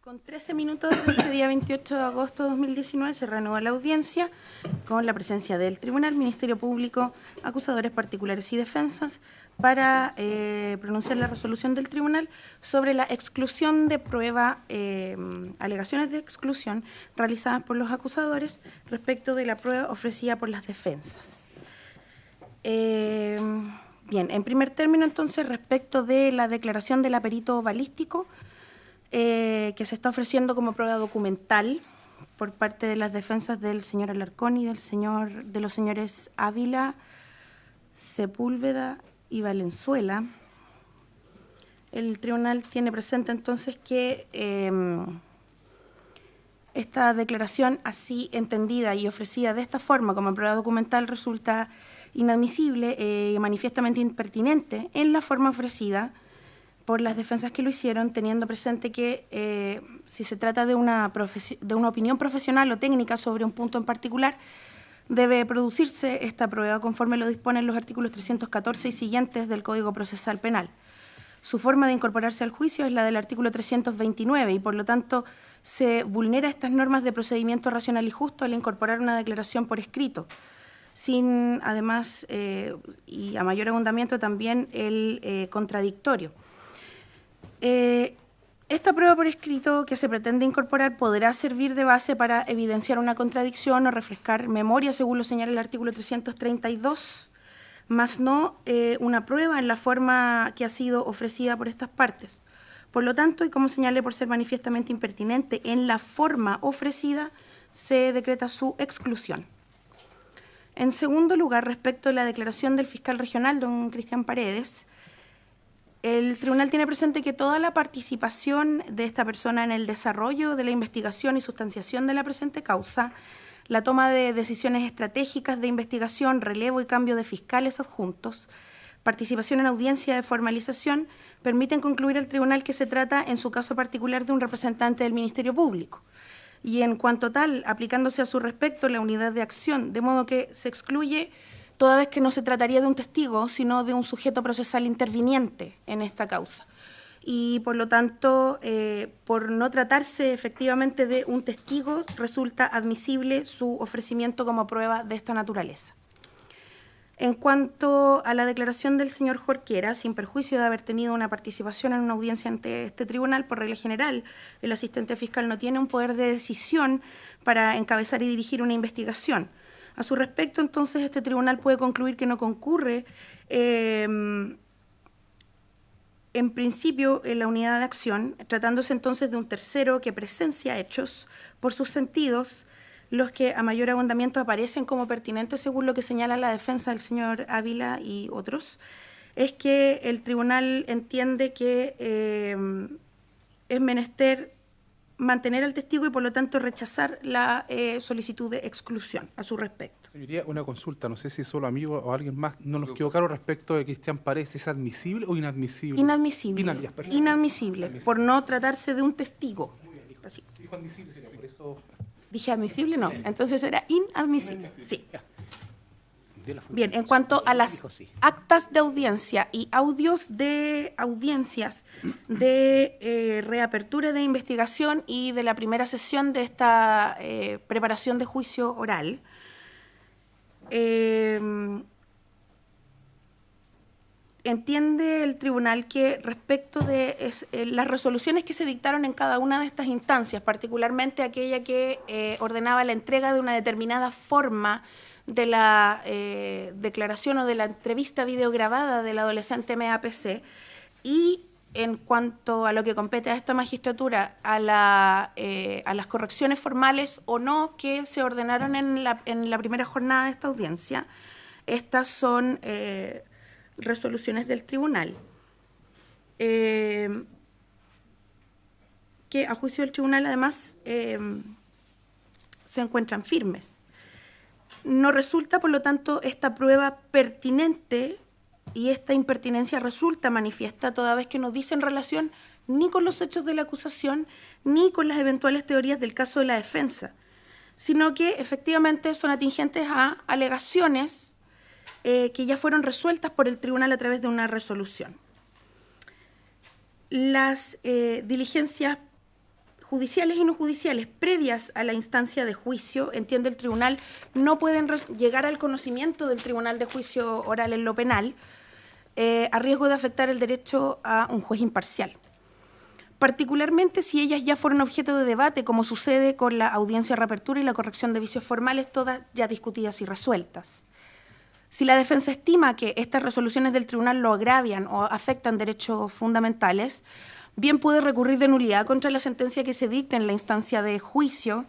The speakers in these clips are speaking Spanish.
Con 13 minutos de este día 28 de agosto de 2019 se reanudó la audiencia con la presencia del Tribunal, Ministerio Público, acusadores particulares y defensas para pronunciar la resolución del Tribunal sobre la exclusión de prueba, alegaciones de exclusión realizadas por los acusadores respecto de la prueba ofrecida por las defensas. Bien, en primer término entonces respecto de la declaración del aperito balístico, que se está ofreciendo como prueba documental por parte de las defensas del señor Alarcón y de los señores Ávila, Sepúlveda y Valenzuela. El tribunal tiene presente entonces que esta declaración así entendida y ofrecida de esta forma como prueba documental resulta inadmisible y manifiestamente impertinente en la forma ofrecida por las defensas que lo hicieron, teniendo presente que si se trata de una opinión profesional o técnica sobre un punto en particular, debe producirse esta prueba conforme lo disponen los artículos 314 y siguientes del Código Procesal Penal. Su forma de incorporarse al juicio es la del artículo 329 y, por lo tanto, se vulnera estas normas de procedimiento racional y justo al incorporar una declaración por escrito, sin, además, y a mayor abundamiento también, el contradictorio. Esta prueba por escrito que se pretende incorporar podrá servir de base para evidenciar una contradicción o refrescar memoria, según lo señala el artículo 332, más no una prueba en la forma que ha sido ofrecida por estas partes. Por lo tanto, y como señalé, por ser manifiestamente impertinente en la forma ofrecida, se decreta su exclusión. En segundo lugar, respecto a la declaración del fiscal regional, don Cristian Paredes, el tribunal tiene presente que toda la participación de esta persona en el desarrollo de la investigación y sustanciación de la presente causa, la toma de decisiones estratégicas de investigación, relevo y cambio de fiscales adjuntos, participación en audiencia de formalización, permiten concluir al tribunal que se trata, en su caso particular, de un representante del Ministerio Público. Y en cuanto tal, aplicándose a su respecto la unidad de acción, de modo que se excluye toda vez que no se trataría de un testigo, sino de un sujeto procesal interviniente en esta causa. Y, por lo tanto, por no tratarse efectivamente de un testigo, resulta admisible su ofrecimiento como prueba de esta naturaleza. En cuanto a la declaración del señor Jorquera, sin perjuicio de haber tenido una participación en una audiencia ante este tribunal, por regla general, el asistente fiscal no tiene un poder de decisión para encabezar y dirigir una investigación. A su respecto, entonces, este tribunal puede concluir que no concurre, en principio, en la unidad de acción, tratándose entonces de un tercero que presencia hechos por sus sentidos, los que a mayor abundamiento aparecen como pertinentes según lo que señala la defensa del señor Ávila y otros, es que el tribunal entiende que es menester mantener al testigo y, por lo tanto, rechazar la solicitud de exclusión a su respecto. Señoría, una consulta, no sé si solo amigo o alguien más, no nos quedó claro respecto de Cristian Paredes, ¿es admisible o inadmisible? Inadmisible. Inadmisible, por no tratarse de un testigo. Así. Dijo admisible, señor, por eso... Dije admisible, no, entonces era inadmisible, sí. Bien, en cuanto a las actas de audiencia y audios de audiencias de reapertura de investigación y de la primera sesión de esta preparación de juicio oral, entiende el tribunal que respecto de las resoluciones que se dictaron en cada una de estas instancias, particularmente aquella que ordenaba la entrega de una determinada forma de la declaración o de la entrevista videograbada del adolescente MAPC, y en cuanto a lo que compete a esta magistratura, a las correcciones formales o no que se ordenaron en la primera jornada de esta audiencia, estas son resoluciones del tribunal, que a juicio del tribunal además se encuentran firmes. No resulta, por lo tanto, esta prueba pertinente y esta impertinencia resulta manifiesta toda vez que no dicen relación ni con los hechos de la acusación ni con las eventuales teorías del caso de la defensa, sino que efectivamente son atingentes a alegaciones que ya fueron resueltas por el tribunal a través de una resolución. Las diligencias judiciales y no judiciales previas a la instancia de juicio, entiende el tribunal, no pueden llegar al conocimiento del tribunal de juicio oral en lo penal, a riesgo de afectar el derecho a un juez imparcial. Particularmente si ellas ya fueron objeto de debate, como sucede con la audiencia de reapertura y la corrección de vicios formales, todas ya discutidas y resueltas. Si la defensa estima que estas resoluciones del tribunal lo agravian o afectan derechos fundamentales, bien puede recurrir de nulidad contra la sentencia que se dicte en la instancia de juicio,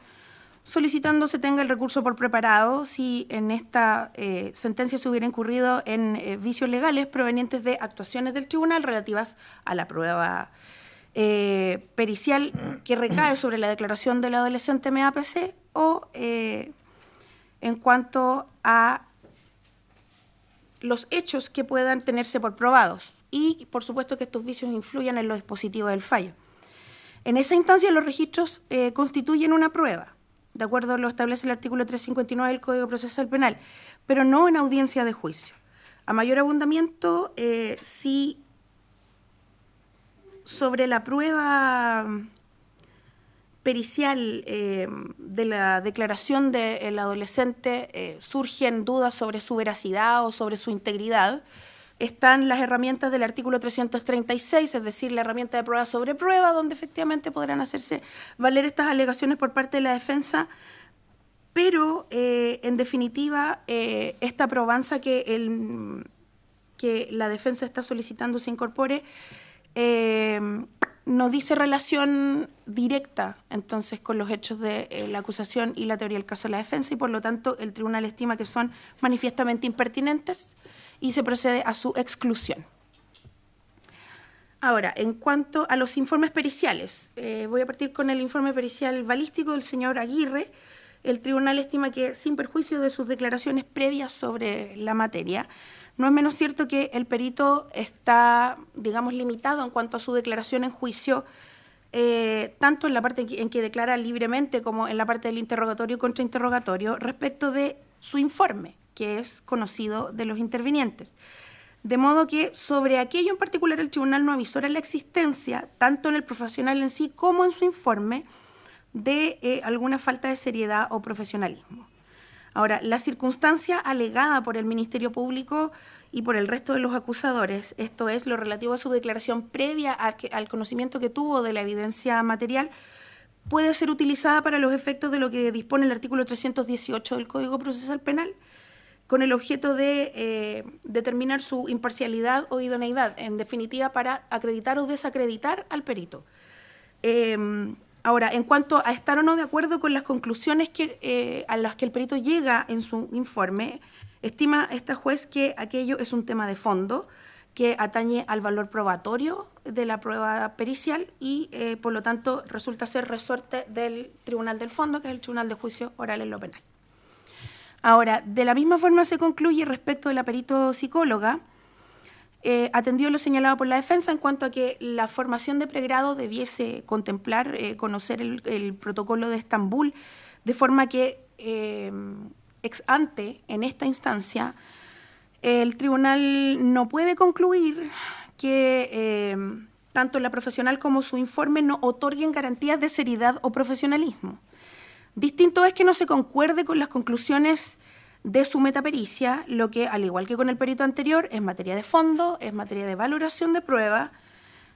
solicitando se tenga el recurso por preparado si en esta sentencia se hubiera incurrido en vicios legales provenientes de actuaciones del tribunal relativas a la prueba pericial que recae sobre la declaración del adolescente MAPC o en cuanto a los hechos que puedan tenerse por probados y, por supuesto, que estos vicios influyan en los dispositivos del fallo. En esa instancia, los registros constituyen una prueba, de acuerdo a lo establece el artículo 359 del Código Procesal Penal, pero no en audiencia de juicio. A mayor abundamiento, si sobre la prueba pericial de la declaración del adolescente surgen dudas sobre su veracidad o sobre su integridad, están las herramientas del artículo 336, es decir, la herramienta de prueba sobre prueba, donde efectivamente podrán hacerse valer estas alegaciones por parte de la defensa, pero en definitiva esta probanza que la defensa está solicitando se incorpore no dice relación directa, entonces, con los hechos de la acusación y la teoría del caso de la defensa, y por lo tanto el tribunal estima que son manifiestamente impertinentes y se procede a su exclusión. Ahora, en cuanto a los informes periciales, voy a partir con el informe pericial balístico del señor Aguirre. El tribunal estima que, sin perjuicio de sus declaraciones previas sobre la materia, no es menos cierto que el perito está, digamos, limitado en cuanto a su declaración en juicio, tanto en la parte en que declara libremente como en la parte del interrogatorio y contrainterrogatorio, respecto de su informe, que es conocido de los intervinientes. De modo que sobre aquello en particular el tribunal no avisora la existencia, tanto en el profesional en sí como en su informe, de alguna falta de seriedad o profesionalismo. Ahora, la circunstancia alegada por el Ministerio Público y por el resto de los acusadores, esto es, lo relativo a su declaración previa al conocimiento que tuvo de la evidencia material, puede ser utilizada para los efectos de lo que dispone el artículo 318 del Código Procesal Penal, con el objeto de determinar su imparcialidad o idoneidad, en definitiva, para acreditar o desacreditar al perito. Ahora, en cuanto a estar o no de acuerdo con las conclusiones a las que el perito llega en su informe, estima esta juez que aquello es un tema de fondo que atañe al valor probatorio de la prueba pericial y, por lo tanto, resulta ser resorte del Tribunal del Fondo, que es el Tribunal de Juicio Oral en lo Penal. Ahora, de la misma forma se concluye respecto de la perito psicóloga, atendió lo señalado por la defensa en cuanto a que la formación de pregrado debiese contemplar, conocer el protocolo de Estambul, de forma que ex ante, en esta instancia, el tribunal no puede concluir que tanto la profesional como su informe no otorguen garantías de seriedad o profesionalismo. Distinto es que no se concuerde con las conclusiones de su metapericia, lo que, al igual que con el perito anterior, es materia de fondo, es materia de valoración de prueba,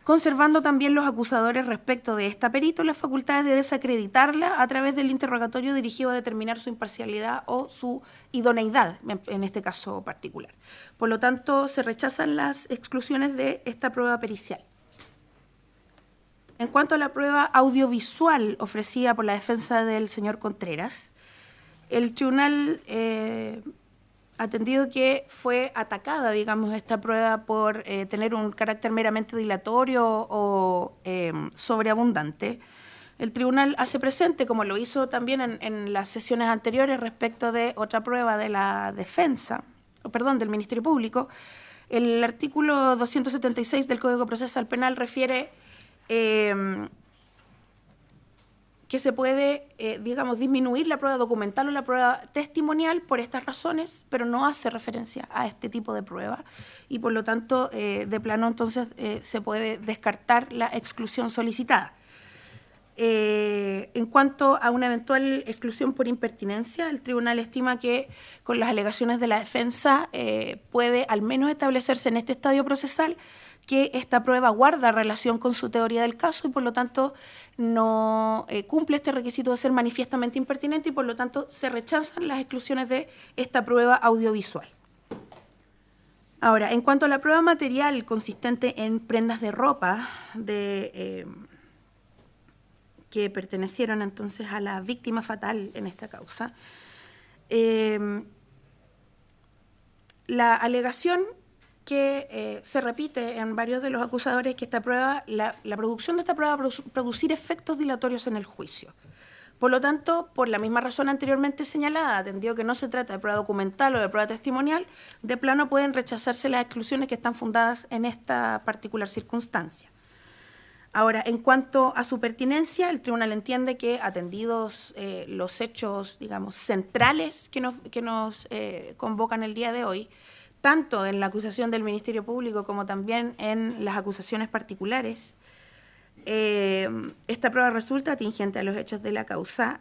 conservando también los acusadores respecto de esta perito las facultades de desacreditarla a través del interrogatorio dirigido a determinar su imparcialidad o su idoneidad, en este caso particular. Por lo tanto, se rechazan las exclusiones de esta prueba pericial. En cuanto a la prueba audiovisual ofrecida por la defensa del señor Contreras, el tribunal atendido que fue atacada, digamos, esta prueba por tener un carácter meramente dilatorio o sobreabundante, el tribunal hace presente, como lo hizo también en las sesiones anteriores respecto de otra prueba de la defensa, del Ministerio Público, el artículo 276 del Código Procesal Penal refiere que se puede, disminuir la prueba documental o la prueba testimonial por estas razones, pero no hace referencia a este tipo de prueba y, por lo tanto, de plano, entonces, se puede descartar la exclusión solicitada. En cuanto a una eventual exclusión por impertinencia, el tribunal estima que con las alegaciones de la defensa puede al menos establecerse en este estadio procesal que esta prueba guarda relación con su teoría del caso y por lo tanto no cumple este requisito de ser manifiestamente impertinente y por lo tanto se rechazan las exclusiones de esta prueba audiovisual. Ahora, en cuanto a la prueba material consistente en prendas de ropa que pertenecieron entonces a la víctima fatal en esta causa, la alegación que se repite en varios de los acusadores que esta prueba, la producción de esta prueba va a producir efectos dilatorios en el juicio. Por lo tanto, por la misma razón anteriormente señalada, atendido que no se trata de prueba documental o de prueba testimonial, de plano pueden rechazarse las exclusiones que están fundadas en esta particular circunstancia. Ahora, en cuanto a su pertinencia, el tribunal entiende que, atendidos los hechos, digamos, centrales que nos convocan el día de hoy, tanto en la acusación del Ministerio Público como también en las acusaciones particulares, esta prueba resulta atingente a los hechos de la causa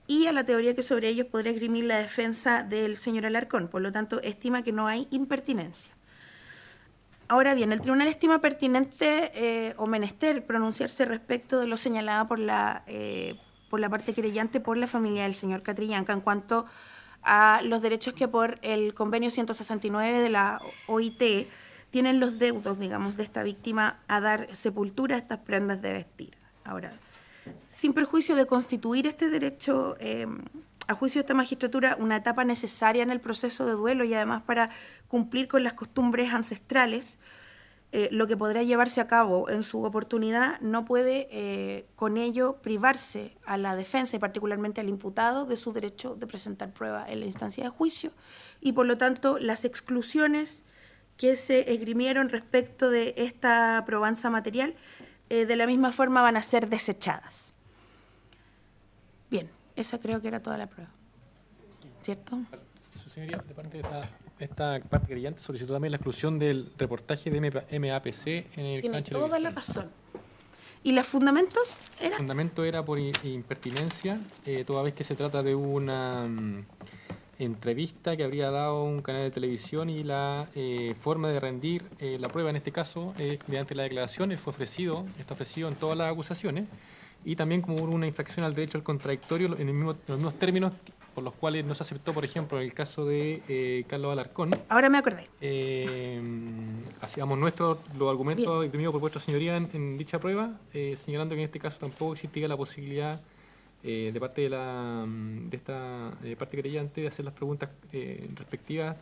y a la teoría que sobre ellos podría esgrimir la defensa del señor Alarcón. Por lo tanto, estima que no hay impertinencia. Ahora bien, el tribunal estima pertinente o menester pronunciarse respecto de lo señalado por la parte querellante por la familia del señor Catrillanca en cuanto a los derechos que por el convenio 169 de la OIT tienen los deudos, digamos, de esta víctima a dar sepultura a estas prendas de vestir. Ahora, sin perjuicio de constituir este derecho a juicio de esta magistratura una etapa necesaria en el proceso de duelo y además para cumplir con las costumbres ancestrales, lo que podrá llevarse a cabo en su oportunidad no puede con ello privarse a la defensa y particularmente al imputado de su derecho de presentar prueba en la instancia de juicio y por lo tanto las exclusiones que se esgrimieron respecto de esta probanza material de la misma forma van a ser desechadas. Bien, esa creo que era toda la prueba, ¿cierto? Su señoría, de parte de esta parte querellante solicitó también la exclusión del reportaje de MAPC en el Tiene cancha toda la razón. ¿Y los fundamentos eran? El fundamento era por impertinencia, toda vez que se trata de una entrevista que habría dado un canal de televisión y la forma de rendir la prueba en este caso mediante la declaración. Él está ofrecido en todas las acusaciones y también como una infracción al derecho al contradictorio en los mismos términos por los cuales no se aceptó, por ejemplo, en el caso de Carlos Alarcón. Ahora me acordé. Hacíamos los argumentos imprimidos por vuestra señoría en dicha prueba, señalando que en este caso tampoco existía la posibilidad de parte de esta parte querellante de hacer las preguntas respectivas,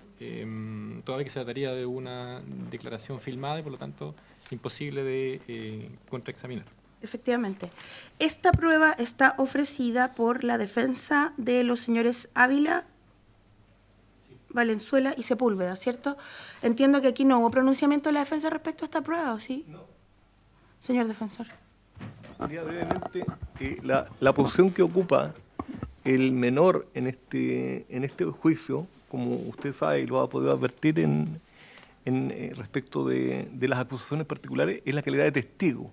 toda vez que se trataría de una declaración filmada y por lo tanto es imposible de contraexaminar. Efectivamente. Esta prueba está ofrecida por la defensa de los señores Ávila, Valenzuela y Sepúlveda, ¿cierto? Entiendo que aquí no hubo pronunciamiento de la defensa respecto a esta prueba, ¿o sí? No. Señor defensor. Sería brevemente la posición que ocupa el menor en este juicio, como usted sabe y lo ha podido advertir respecto de las acusaciones particulares, es la calidad de testigo.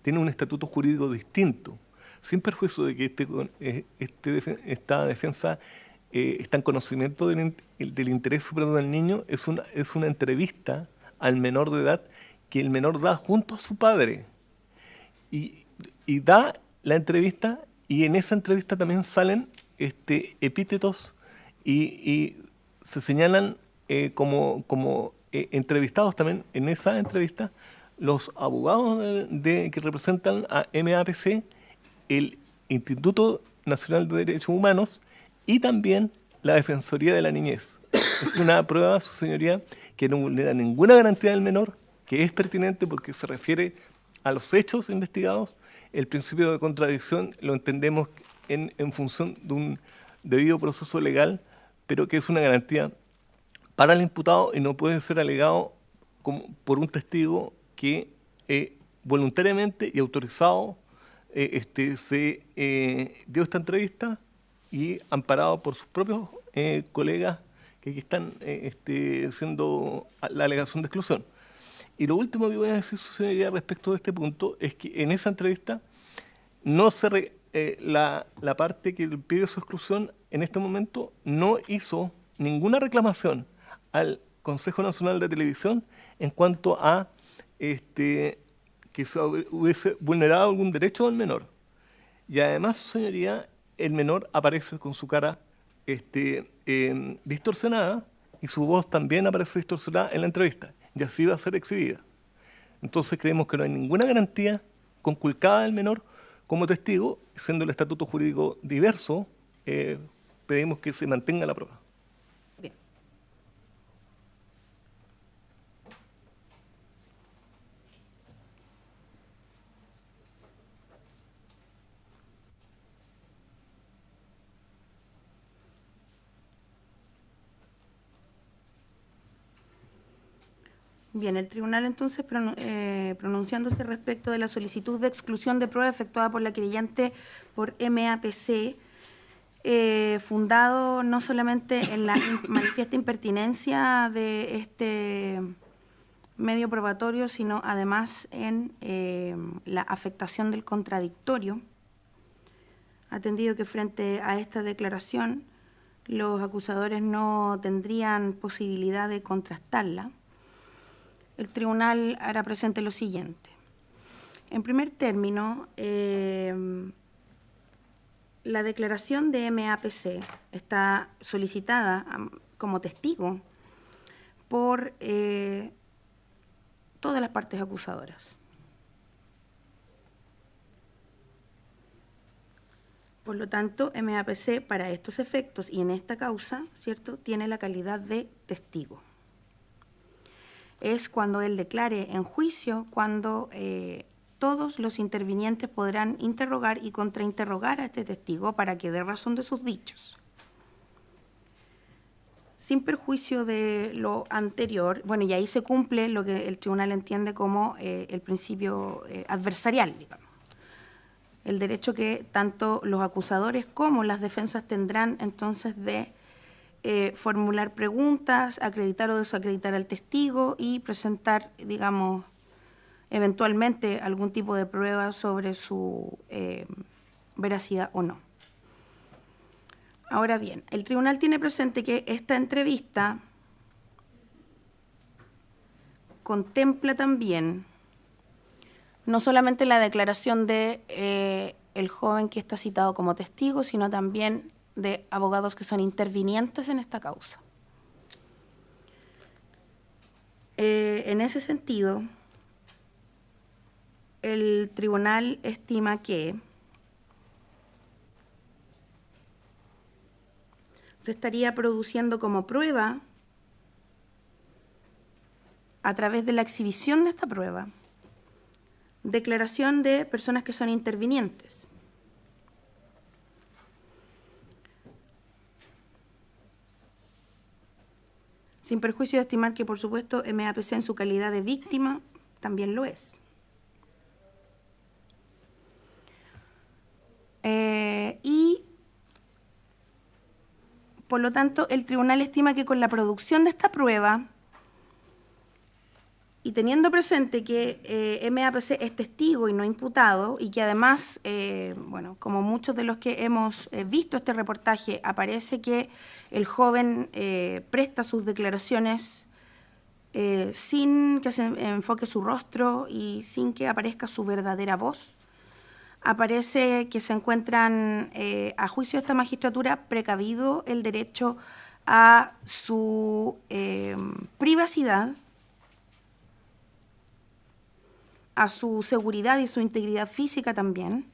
Tiene un estatuto jurídico distinto, sin perjuicio de que esta defensa está en conocimiento del interés supremo del niño. Es una entrevista al menor de edad que el menor da junto a su padre. Y da la entrevista, y en esa entrevista también salen epítetos y se señalan como entrevistados también en esa entrevista los abogados que representan a MAPC, el Instituto Nacional de Derechos Humanos y también la Defensoría de la Niñez. Es una prueba, su señoría, que no vulnera ninguna garantía del menor, que es pertinente porque se refiere a los hechos investigados. El principio de contradicción lo entendemos en función de un debido proceso legal, pero que es una garantía para el imputado y no puede ser alegado por un testigo que voluntariamente y autorizado se dio esta entrevista y amparado por sus propios colegas que aquí están haciendo la alegación de exclusión. Y lo último que voy a decir, su señoría, respecto de este punto es que en esa entrevista no se la parte que pide su exclusión en este momento no hizo ninguna reclamación al Consejo Nacional de Televisión en cuanto a que se hubiese vulnerado algún derecho del menor. Y además, su señoría, el menor aparece con su cara distorsionada y su voz también aparece distorsionada en la entrevista, y así va a ser exhibida. Entonces creemos que no hay ninguna garantía conculcada del menor como testigo, siendo el estatuto jurídico diverso, pedimos que se mantenga la prueba. Bien. Bien, el tribunal entonces pronunciándose respecto de la solicitud de exclusión de prueba efectuada por la querellante por MAPC, fundado no solamente en la manifiesta impertinencia de este medio probatorio, sino además en la afectación del contradictorio, atendido que frente a esta declaración los acusadores no tendrían posibilidad de contrastarla. El tribunal hará presente lo siguiente. En primer término, la declaración de MAPC está solicitada como testigo por todas las partes acusadoras. Por lo tanto, MAPC para estos efectos y en esta causa, ¿cierto?, tiene la calidad de testigo. Es cuando él declare en juicio, cuando todos los intervinientes podrán interrogar y contrainterrogar a este testigo para que dé razón de sus dichos. Sin perjuicio de lo anterior, bueno, y ahí se cumple lo que el tribunal entiende como el principio adversarial, digamos. El derecho que tanto los acusadores como las defensas tendrán entonces de formular preguntas, acreditar o desacreditar al testigo y presentar, digamos, eventualmente algún tipo de prueba sobre su veracidad o no. Ahora bien, el tribunal tiene presente que esta entrevista contempla también no solamente la declaración de el joven que está citado como testigo, sino también de abogados que son intervinientes en esta causa. En ese sentido, el tribunal estima que se estaría produciendo como prueba, a través de la exhibición de esta prueba, declaración de personas que son intervinientes. Sin perjuicio de estimar que, por supuesto, MAPC en su calidad de víctima también lo es. Y, por lo tanto, el tribunal estima que con la producción de esta prueba, y teniendo presente que MAPC es testigo y no imputado, y que además, bueno, como muchos de los que hemos visto este reportaje, aparece que el joven presta sus declaraciones sin que se enfoque su rostro y sin que aparezca su verdadera voz, aparece que se encuentran, a juicio de esta magistratura, precavido el derecho a su privacidad, a su seguridad y su integridad física también,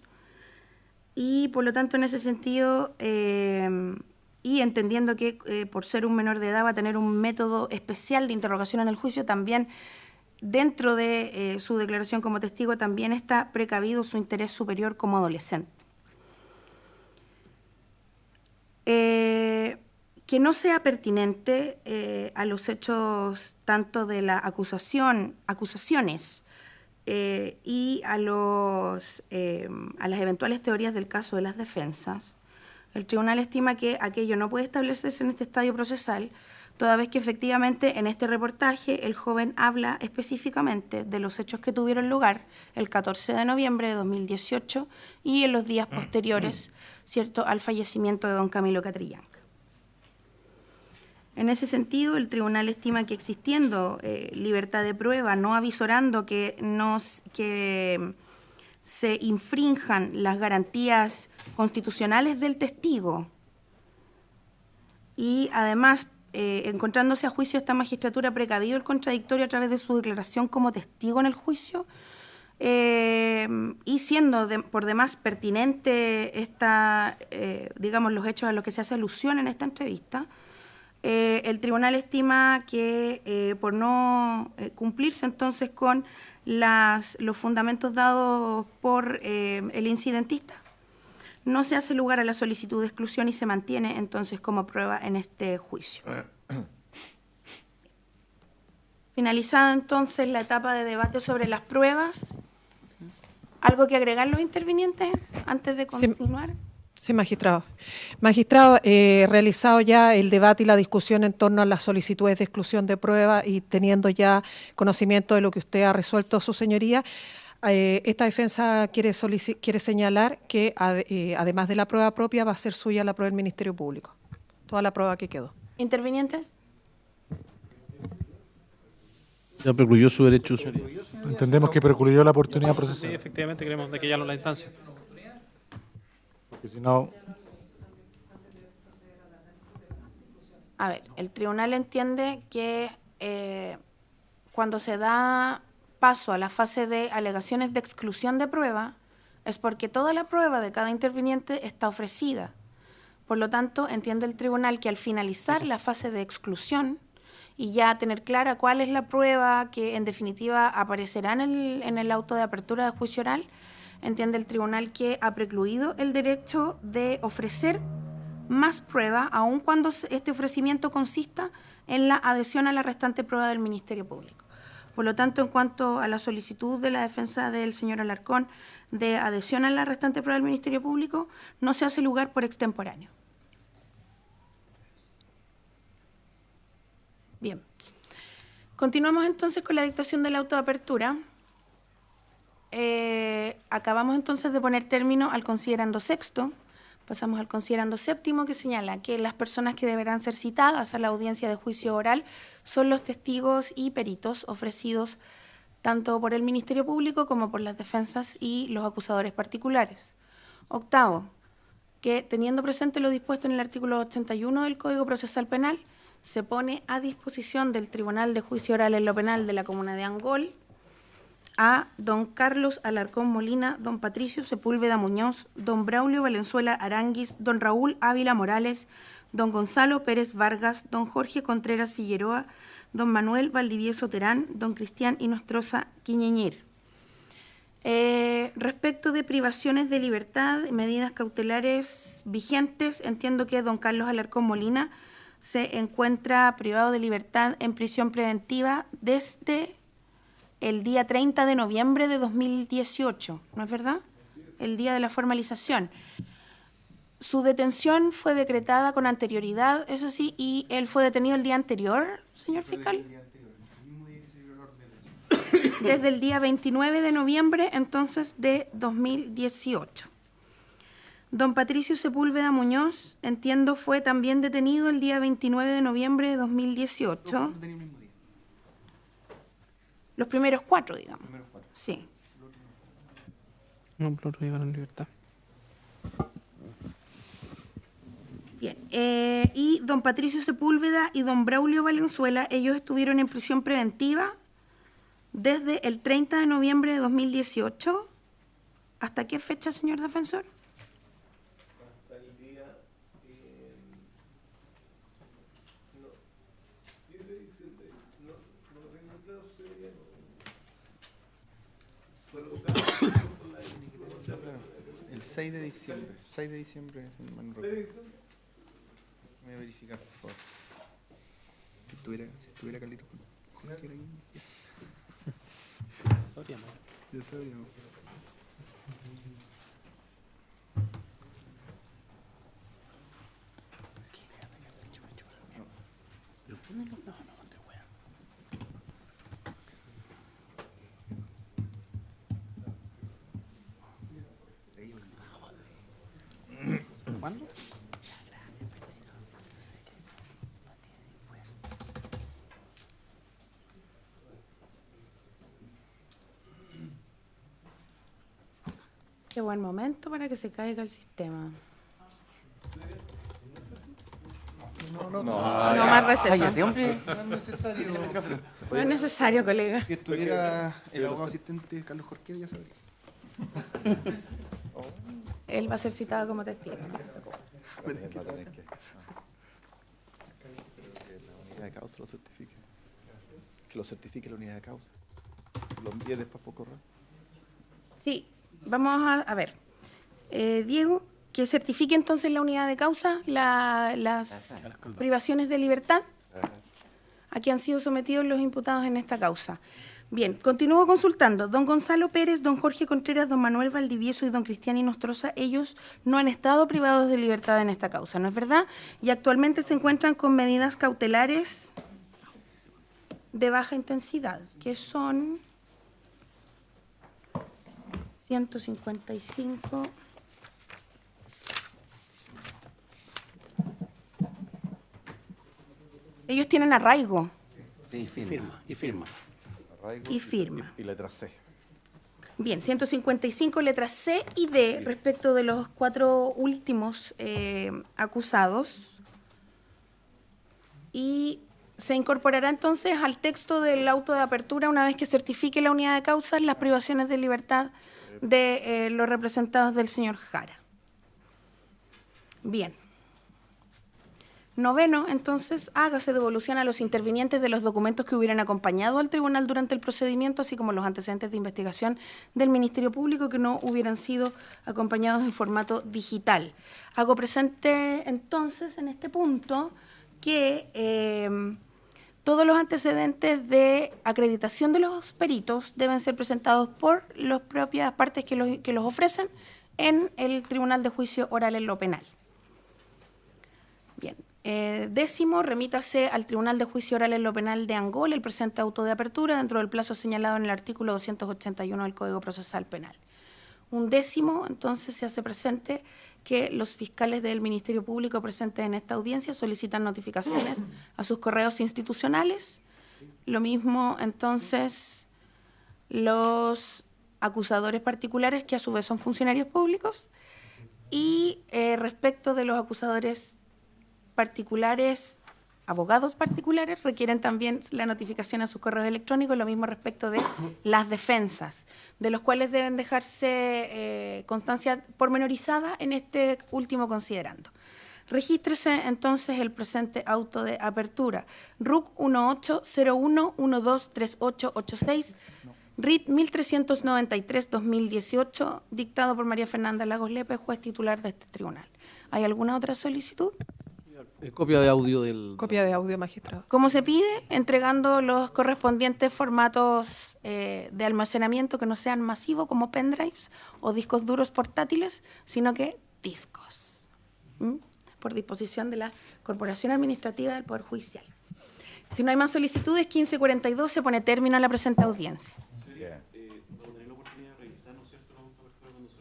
y por lo tanto en ese sentido, y entendiendo que por ser un menor de edad va a tener un método especial de interrogación en el juicio, también dentro de su declaración como testigo también está precavido su interés superior como adolescente. Que no sea pertinente a los hechos tanto de la acusaciones y a las eventuales teorías del caso de las defensas, el tribunal estima que aquello no puede establecerse en este estadio procesal toda vez que efectivamente en este reportaje el joven habla específicamente de los hechos que tuvieron lugar el 14 de noviembre de 2018 y en los días posteriores, ¿cierto?, al fallecimiento de don Camilo Catrillanca. En ese sentido, el tribunal estima que existiendo libertad de prueba, no avisorando que se infrinjan las garantías constitucionales del testigo y además, encontrándose a juicio esta magistratura precavido el contradictorio a través de su declaración como testigo en el juicio, y siendo por demás pertinente digamos, los hechos a los que se hace alusión en esta entrevista, el tribunal estima que por no cumplirse entonces con los fundamentos dados por el incidentista, no se hace lugar a la solicitud de exclusión y se mantiene entonces como prueba en este juicio. Finalizada entonces la etapa de debate sobre las pruebas, ¿algo que agregar los intervinientes antes de continuar? Sí, magistrado. Magistrado, realizado ya el debate y la discusión en torno a las solicitudes de exclusión de prueba y teniendo ya conocimiento de lo que usted ha resuelto, su señoría, esta defensa quiere señalar que además de la prueba propia va a ser suya la prueba del Ministerio Público, toda la prueba que quedó. ¿Intervinientes? Ya precluyó su derecho, señoría. Entendemos que precluyó la oportunidad Sí, procesal. efectivamente, creemos de que ya no la instancia. Porque si no, A ver, el tribunal entiende que cuando se da paso a la fase de alegaciones de exclusión de prueba es porque toda la prueba de cada interviniente está ofrecida. Por lo tanto, entiende el tribunal que al finalizar la fase de exclusión y ya tener clara cuál es la prueba que en definitiva aparecerá en el auto de apertura de juicio oral, entiende el tribunal que ha precluido el derecho de ofrecer más prueba, aun cuando este ofrecimiento consista en la adhesión a la restante prueba del Ministerio Público. Por lo tanto, en cuanto a la solicitud de la defensa del señor Alarcón de adhesión a la restante prueba del Ministerio Público, no se hace lugar por extemporáneo. Bien. Continuamos entonces con la dictación del auto de apertura. Acabamos entonces de poner término al considerando sexto. Pasamos al considerando séptimo, que señala que las personas que deberán ser citadas a la audiencia de juicio oral son los testigos y peritos ofrecidos tanto por el Ministerio Público como por las defensas y los acusadores particulares. Octavo, que teniendo presente lo dispuesto en el artículo 81 del Código Procesal Penal, se pone a disposición del Tribunal de Juicio Oral en lo Penal de la Comuna de Angol a don Carlos Alarcón Molina, don Patricio Sepúlveda Muñoz, don Braulio Valenzuela Aranguis, don Raúl Ávila Morales, don Gonzalo Pérez Vargas, don Jorge Contreras Figueroa, don Manuel Valdivieso Terán, don Cristian Inostroza Quiñeñir. Respecto de privaciones de libertad, medidas cautelares vigentes, entiendo que don Carlos Alarcón Molina se encuentra privado de libertad en prisión preventiva desde el día 30 de noviembre de 2018, ¿no es verdad? El día de la formalización. Su detención fue decretada con anterioridad, eso sí, y él fue detenido el día anterior, señor fiscal. Desde el día 29 de noviembre, entonces, de 2018. Don Patricio Sepúlveda Muñoz, entiendo, fue también detenido el día 29 de noviembre de 2018. Los primeros 4, digamos. Sí. No, los otros iban en libertad. Bien. Y don Patricio Sepúlveda y don Braulio Valenzuela, ellos estuvieron en prisión preventiva desde el 30 de noviembre de 2018. ¿Hasta qué fecha, señor defensor? El 6 de diciembre. 6 de diciembre. Voy a verificar, por favor. Si estuviera Carlitos con Jorge ahí. Sabríamos. Ya sabríamos. ¿Cuándo? Qué buen momento para que se caiga el sistema. No más recetas. No es necesario. No es necesario, colega. Si estuviera el abogado asistente Carlos Jorquera, ya sabría. Él va a ser citado como testigo. Va a tener que- La unidad de causa lo certifique. Que lo certifique la unidad de causa. Lo envíe después por correo. Sí, vamos a ver. Diego, que certifique entonces la unidad de causa las privaciones de libertad a que han sido sometidos los imputados en esta causa. Bien, continúo consultando. Don Gonzalo Pérez, don Jorge Contreras, don Manuel Valdivieso y don Cristian Inostroza, ellos no han estado privados de libertad en esta causa, ¿no es verdad? Y actualmente se encuentran con medidas cautelares de baja intensidad, que son 155. Ellos tienen arraigo Sí, firma. Arraigo y firma. Y letra C. Bien, 155 letras C y D respecto de los 4 últimos acusados. Y se incorporará entonces al texto del auto de apertura, una vez que certifique la unidad de causas, las privaciones de libertad de los representados del señor Jara. Bien. Noveno, entonces, hágase devolución a los intervinientes de los documentos que hubieran acompañado al tribunal durante el procedimiento, así como los antecedentes de investigación del Ministerio Público que no hubieran sido acompañados en formato digital. Hago presente, entonces, en este punto, que todos los antecedentes de acreditación de los peritos deben ser presentados por las propias partes que los ofrecen en el Tribunal de Juicio Oral en lo Penal. Bien. Décimo, remítase al Tribunal de Juicio Oral en lo Penal de Angola el presente auto de apertura dentro del plazo señalado en el artículo 281 del Código Procesal Penal. Un décimo, entonces, se hace presente que los fiscales del Ministerio Público presentes en esta audiencia solicitan notificaciones a sus correos institucionales. Lo mismo, entonces, los acusadores particulares, que a su vez son funcionarios públicos. Y respecto de los acusadores particulares, abogados particulares, requieren también la notificación a sus correos electrónicos, lo mismo respecto de las defensas, de los cuales deben dejarse constancia pormenorizada en este último considerando. Regístrese entonces el presente auto de apertura, RUC 1801123886, RIT 1393-2018, dictado por María Fernanda Lagos Lepe, juez titular de este tribunal. ¿Hay alguna otra solicitud? Copia de audio del... Copia de audio, magistrado. Como se pide, entregando los correspondientes formatos de almacenamiento que no sean masivos como pendrives o discos duros portátiles, sino que discos, por disposición de la Corporación Administrativa del Poder Judicial. Si no hay más solicitudes, 15:42 se pone término a la presente audiencia.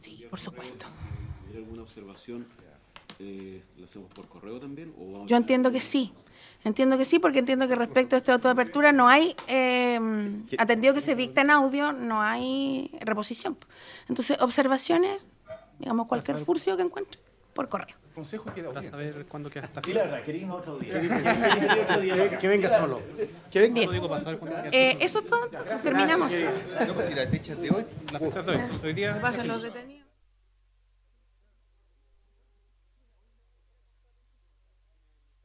Sí, por supuesto. ¿Hay alguna observación? ¿La hacemos por correo también? Yo entiendo que sí. Entiendo que sí, porque entiendo que respecto a este auto de apertura no hay, atendido que se dicta en audio, no hay reposición. Entonces, observaciones, digamos, cualquier furcio que encuentre, por correo. Consejo que Para saber cuándo queda esta Y la verdad, querían otro día. Que venga solo. Que venga. Bien. Digo, para saber cuándo queda Eso es todo, entonces terminamos. No, pues si la fecha es de hoy. la fecha de hoy. Hoy día... Pasan los detenidos.